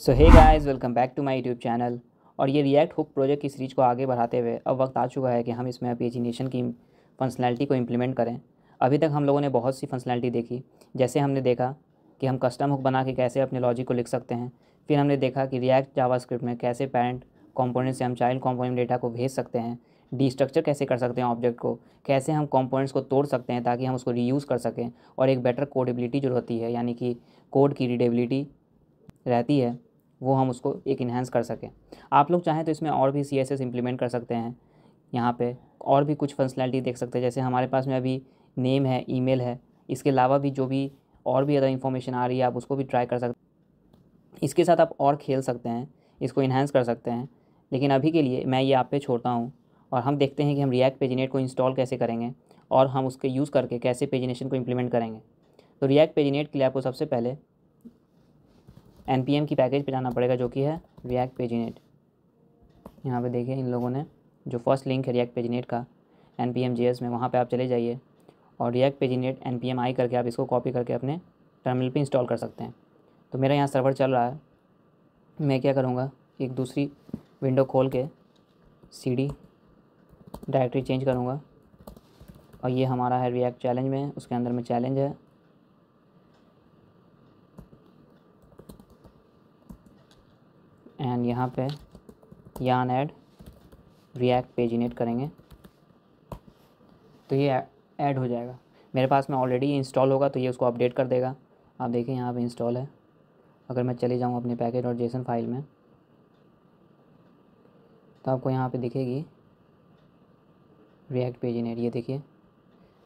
So hey guys, welcome back to my YouTube channel. और ये React hook project की series को आगे बढ़ाते हुए अब वक्त आ चुका है कि हम इसमें पेजिनेशन की फंक्शनैलिटी को इम्प्लीमेंट करें। अभी तक हम लोगों ने बहुत सी फंक्शनैलिटी देखी, जैसे हमने देखा कि हम कस्टम हुक बना के कैसे अपने लॉजिक को लिख सकते हैं। फिर हमने देखा कि रिएक्ट जावास्क्रिप्ट में कैसे पेरेंट कंपोनेंट से हम चाइल्ड कंपोनेंट डेटा को भेज सकते हैं, डीस्ट्रक्चर कैसे कर सकते हैं ऑब्जेक्ट को, कैसे हम कंपोनेंट्स को तोड़ सकते हैं ताकि हम उसको रीयूज़ कर सकें, और एक बेटर कोडेबिलिटी जो रहती है यानी कि कोड की रीडेबिलिटी रहती है वो हम उसको एक इन्हांस कर सकें। आप लोग चाहें तो इसमें और भी CSS इम्प्लीमेंट कर सकते हैं। यहाँ पे और भी कुछ फंक्शनैलिटी देख सकते हैं, जैसे हमारे पास में अभी नेम है, ईमेल है। इसके अलावा भी जो भी और भी अदर इन्फॉर्मेशन आ रही है आप उसको भी ट्राई कर सकते हैं। इसके साथ आप और खेल सकते हैं, इसको इन्हांस कर सकते हैं। लेकिन अभी के लिए मैं ये आप पे छोड़ता हूँ और हम देखते हैं कि हम रिएक्ट पेजिनेट को इंस्टॉल कैसे करेंगे और हम उसके यूज़ करके कैसे पेजिनेशन को इम्प्लीमेंट करेंगे। तो रिएक्ट पेजिनेट के लिए आपको सबसे पहले npm की पैकेज पे जाना पड़ेगा, जो कि है रिएक्ट पेजिनेट। यहाँ पे देखिए इन लोगों ने जो फर्स्ट लिंक है रिएक्ट पेजिनेट का npm.js में, वहाँ पे आप चले जाइए और रिएक्ट पेजिनेट npm i करके आप इसको कॉपी करके अपने टर्मिनल पे इंस्टॉल कर सकते हैं। तो मेरा यहाँ सर्वर चल रहा है, मैं क्या करूँगा, एक दूसरी विंडो खोल के cd डायरेक्टरी चेंज करूँगा। और ये हमारा है रिएक्ट चैलेंज में, उसके अंदर में चैलेंज है। एंड यहाँ पे यान ऐड रिएक्ट पेजिनेट करेंगे तो ये ऐड हो जाएगा। मेरे पास में ऑलरेडी इंस्टॉल होगा तो ये उसको अपडेट कर देगा। आप देखिए यहाँ पे इंस्टॉल है। अगर मैं चले जाऊँ अपने पैकेज और जेसन फाइल में तो आपको यहाँ पे दिखेगी रिएक्ट पेजिनेट। ये देखिए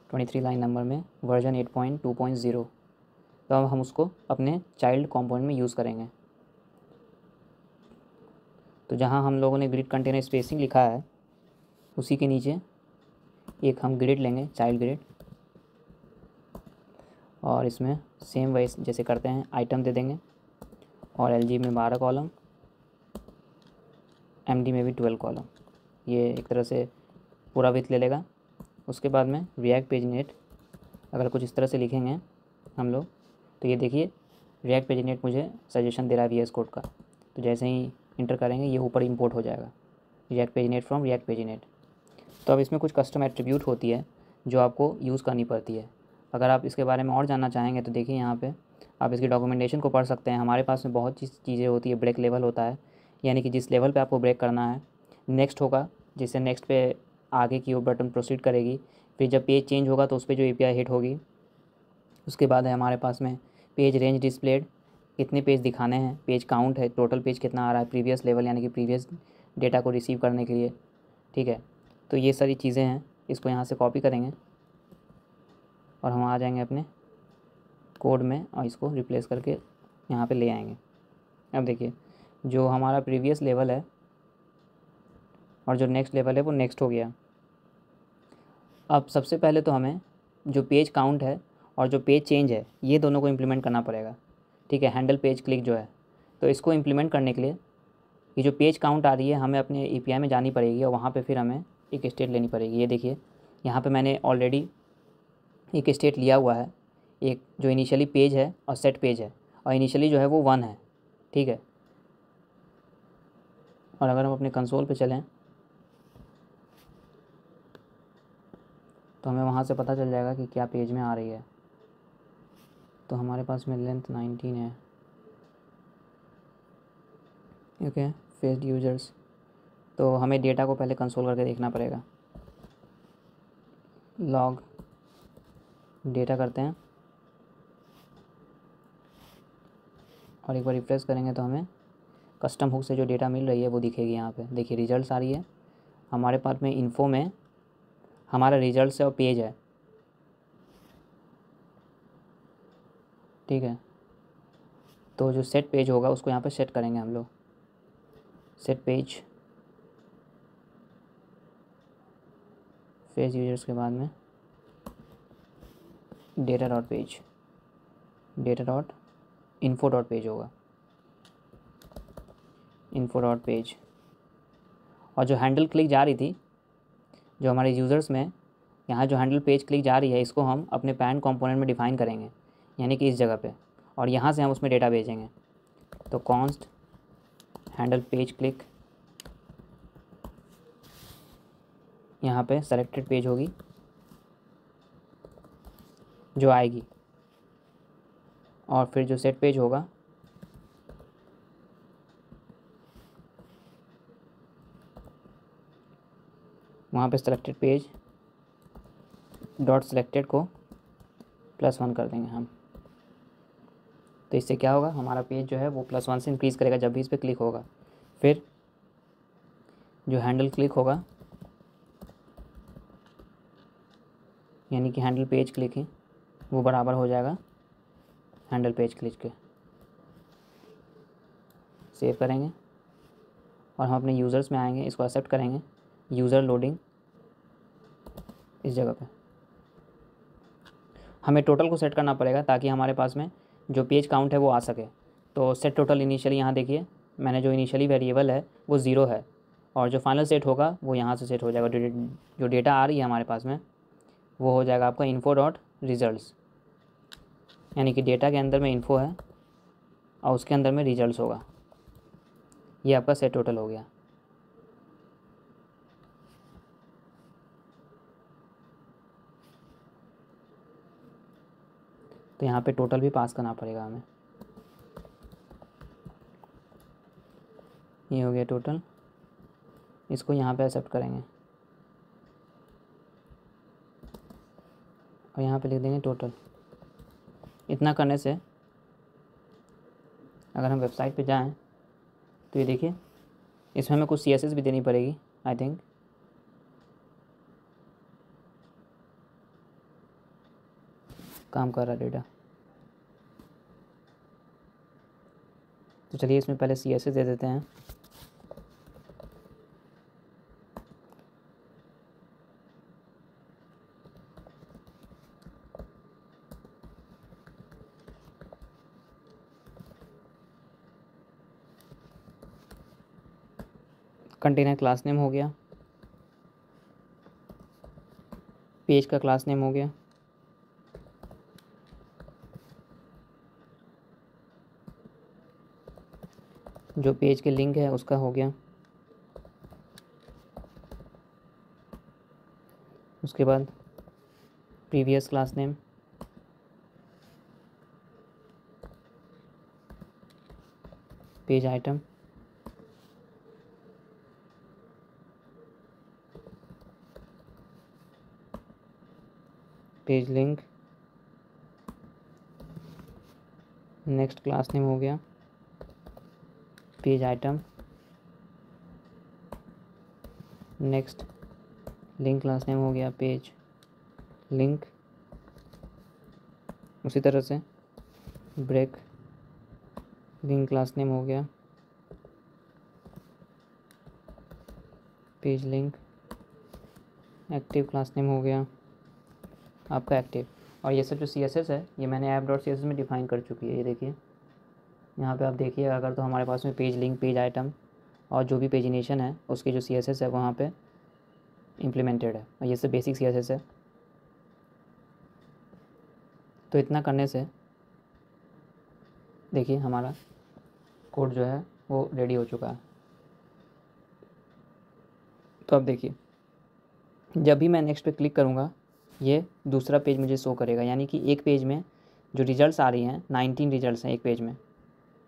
23 लाइन नंबर में वर्जन 8.2.0। तो अब हम उसको अपने चाइल्ड कंपोनेंट में यूज़ करेंगे। तो जहाँ हम लोगों ने ग्रिड कंटेनर स्पेसिंग लिखा है उसी के नीचे एक हम ग्रिड लेंगे, चाइल्ड ग्रिड, और इसमें सेम वाइज जैसे करते हैं आइटम दे देंगे और LG में 12 कॉलम, MD में भी 12 कॉलम। ये एक तरह से पूरा विथ ले लेगा। उसके बाद में रिएक्ट पेजिनेट अगर कुछ इस तरह से लिखेंगे हम लोग तो ये देखिए रिएक्ट पेजिनेट मुझे सजेशन दे रहा है VS कोड का। तो जैसे ही इंटर करेंगे ये ऊपर इंपोर्ट हो जाएगा, रिएक्ट पेजिनेट फ्रॉम रिएक्ट पेजिनेट। तो अब इसमें कुछ कस्टम एट्रीब्यूट होती है जो आपको यूज़ करनी पड़ती है। अगर आप इसके बारे में और जानना चाहेंगे तो देखिए यहाँ पे आप इसकी डॉक्यूमेंटेशन को पढ़ सकते हैं। हमारे पास में बहुत चीज़ें होती है। ब्रेक लेवल होता है, यानी कि जिस लेवल पे आपको ब्रेक करना है नेक्स्ट होगा, जिससे नेक्स्ट पे आगे की वो बटन प्रोसीड करेगी। फिर जब पेज चेंज होगा तो उस पर जो API हिट होगी। उसके बाद है हमारे पास में पेज रेंज डिस्प्लेड, कितने पेज दिखाने हैं, पेज काउंट है, टोटल पेज कितना आ रहा है, प्रीवियस लेवल यानी कि प्रीवियस डेटा को रिसीव करने के लिए। ठीक है, तो ये सारी चीज़ें हैं। इसको यहाँ से कॉपी करेंगे और हम आ जाएंगे अपने कोड में और इसको रिप्लेस करके यहाँ पे ले आएंगे। अब देखिए जो हमारा प्रीवियस लेवल है और जो नेक्स्ट लेवल है वो नेक्स्ट हो गया। अब सबसे पहले तो हमें जो पेज काउंट है और जो पेज चेंज है ये दोनों को इम्प्लीमेंट करना पड़ेगा। ठीक है, हैंडल पेज क्लिक जो है, तो इसको इम्प्लीमेंट करने के लिए ये जो पेज काउंट आ रही है हमें अपने API में जानी पड़ेगी और वहाँ पे फिर हमें एक स्टेट लेनी पड़ेगी। ये देखिए यहाँ पे मैंने ऑलरेडी एक स्टेट लिया हुआ है, एक जो इनिशियली पेज है और सेट पेज है, और इनिशियली जो है वो 1 है। ठीक है, और अगर हम अपने कंसोल पे चलें तो हमें वहाँ से पता चल जाएगा कि क्या पेज में आ रही है। तो हमारे पास में लेंथ 19 है। ओके, फेस्ड यूजर्स, तो हमें डेटा को पहले कंसोल करके देखना पड़ेगा। लॉग डेटा करते हैं और एक बार रिफ्रेश करेंगे तो हमें कस्टम हुक से जो डेटा मिल रही है वो दिखेगी। यहाँ पे देखिए रिजल्ट्स आ रही है। हमारे पास में इन्फो में हमारा रिजल्ट्स है और पेज है। ठीक है, तो जो सेट पेज होगा उसको यहाँ पे सेट करेंगे हम लोग। सेट पेज, फेज यूजर्स के बाद में data dot page, data dot info dot page होगा, इन्फो डॉट पेज। और जो हैंडल क्लिक जा रही थी जो हमारे यूज़र्स में, यहाँ जो हैंडल पेज क्लिक जा रही है इसको हम अपने पैन कंपोनेंट में डिफ़ाइन करेंगे, यानी कि इस जगह पे, और यहाँ से हम उसमें डेटा भेजेंगे। तो कॉन्स्ट हैंडल पेज क्लिक, यहाँ पे सेलेक्टेड पेज होगी जो आएगी, और फिर जो सेट पेज होगा वहाँ पे सेलेक्टेड पेज डॉट सेलेक्टेड को +1 कर देंगे हम। तो इससे क्या होगा, हमारा पेज जो है वो +1 से इंक्रीज़ करेगा जब भी इस पर क्लिक होगा। फिर जो हैंडल क्लिक होगा, यानी कि हैंडल पेज क्लिक है, वो बराबर हो जाएगा हैंडल पेज क्लिक के। सेव करेंगे और हम अपने यूज़र्स में आएंगे, इसको एक्सेप्ट करेंगे, यूज़र लोडिंग इस जगह पे। हमें टोटल को सेट करना पड़ेगा ताकि हमारे पास में जो पेज काउंट है वो आ सके। तो सेट टोटल इनिशियली, यहाँ देखिए मैंने जो इनिशियली वेरिएबल है वो 0 है, और जो फाइनल सेट होगा वो यहाँ से सेट हो जाएगा। जो डेटा आ रही है हमारे पास में वो हो जाएगा आपका info डॉट रिजल्ट्स, यानी कि डेटा के अंदर में इन्फो है और उसके अंदर में रिजल्ट्स होगा। ये आपका सेट टोटल हो गया। तो यहाँ पे टोटल भी पास करना पड़ेगा हमें। ये हो गया टोटल, इसको यहाँ पे एक्सेप्ट करेंगे और यहाँ पे लिख देंगे टोटल। इतना करने से अगर हम वेबसाइट पे जाएं तो ये देखिए इसमें हमें कुछ CSS भी देनी पड़ेगी आई थिंक। काम कर रहा डेटा, तो चलिए इसमें पहले CSS दे देते हैं। कंटेनर क्लास नेम हो गया, पेज का क्लास नेम हो गया, जो पेज के लिंक है उसका हो गया, उसके बाद previous class name, page item, page link, next class name हो गया page item, next link class name हो गया पेज लिंक। उसी तरह से ब्रेक लिंक क्लास नेम हो गया page link, active class name हो गया आपका एक्टिव। और ये सब जो CSS है ये मैंने app.css में डिफ़ाइन कर चुकी है। ये देखिए यहाँ पे आप देखिए, अगर तो हमारे पास में पेज लिंक, पेज आइटम और जो भी पेजिनेशन है उसकी जो CSS है वहाँ पे इम्प्लीमेंटेड है, और ये सब बेसिक CSS है। तो इतना करने से देखिए हमारा कोड जो है वो रेडी हो चुका है। तो अब देखिए जब भी मैं नेक्स्ट पे क्लिक करूँगा ये दूसरा पेज मुझे शो करेगा, यानी कि एक पेज में जो रिजल्ट्स आ रही हैं 19 रिजल्ट्स हैं एक पेज में,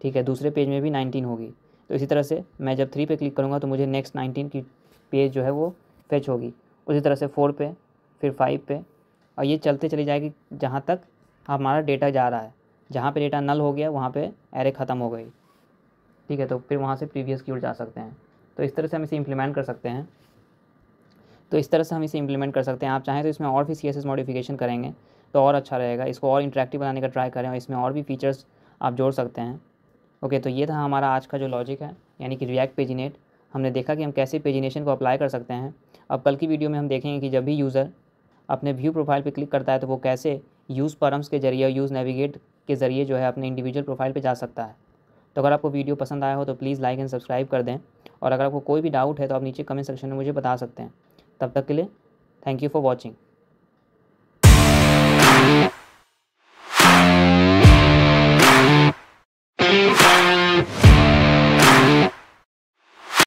ठीक है, दूसरे पेज में भी 19 होगी। तो इसी तरह से मैं जब 3 पे क्लिक करूँगा तो मुझे नेक्स्ट 19 की पेज जो है वो फेच होगी। उसी तरह से 4 पे, फिर 5 पे, और ये चलते चली जाएगी जहाँ तक हमारा डेटा जा रहा है। जहाँ पे डेटा नल हो गया वहाँ पे एरे ख़त्म हो गई, ठीक है, तो फिर वहाँ से प्रीवियस की ओर जा सकते हैं। तो इस तरह से हम इसे इम्प्लीमेंट कर सकते हैं। आप चाहें तो इसमें और भी CSS मॉडिफिकेशन करेंगे तो और अच्छा रहेगा। इसको और इंटरेक्टिव बनाने का ट्राई करें और इसमें और भी फीचर्स आप जोड़ सकते हैं। ओके, तो ये था हमारा आज का जो लॉजिक है, यानी कि रिएक्ट पेजिनेट। हमने देखा कि हम कैसे पेजिनेशन को अप्लाई कर सकते हैं। अब कल की वीडियो में हम देखेंगे कि जब भी यूज़र अपने व्यू प्रोफाइल पे क्लिक करता है तो वो कैसे यूज़ परम्स के ज़रिए, यूज़ नेविगेट के ज़रिए जो है अपने इंडिविजुअल प्रोफाइल पे जा सकता है। तो अगर आपको वीडियो पसंद आया हो तो प्लीज़ लाइक एंड सब्सक्राइब कर दें, और अगर आपको कोई भी डाउट है तो आप नीचे कमेंट सेक्शन में मुझे बता सकते हैं। तब तक के लिए थैंक यू फॉर वॉचिंग।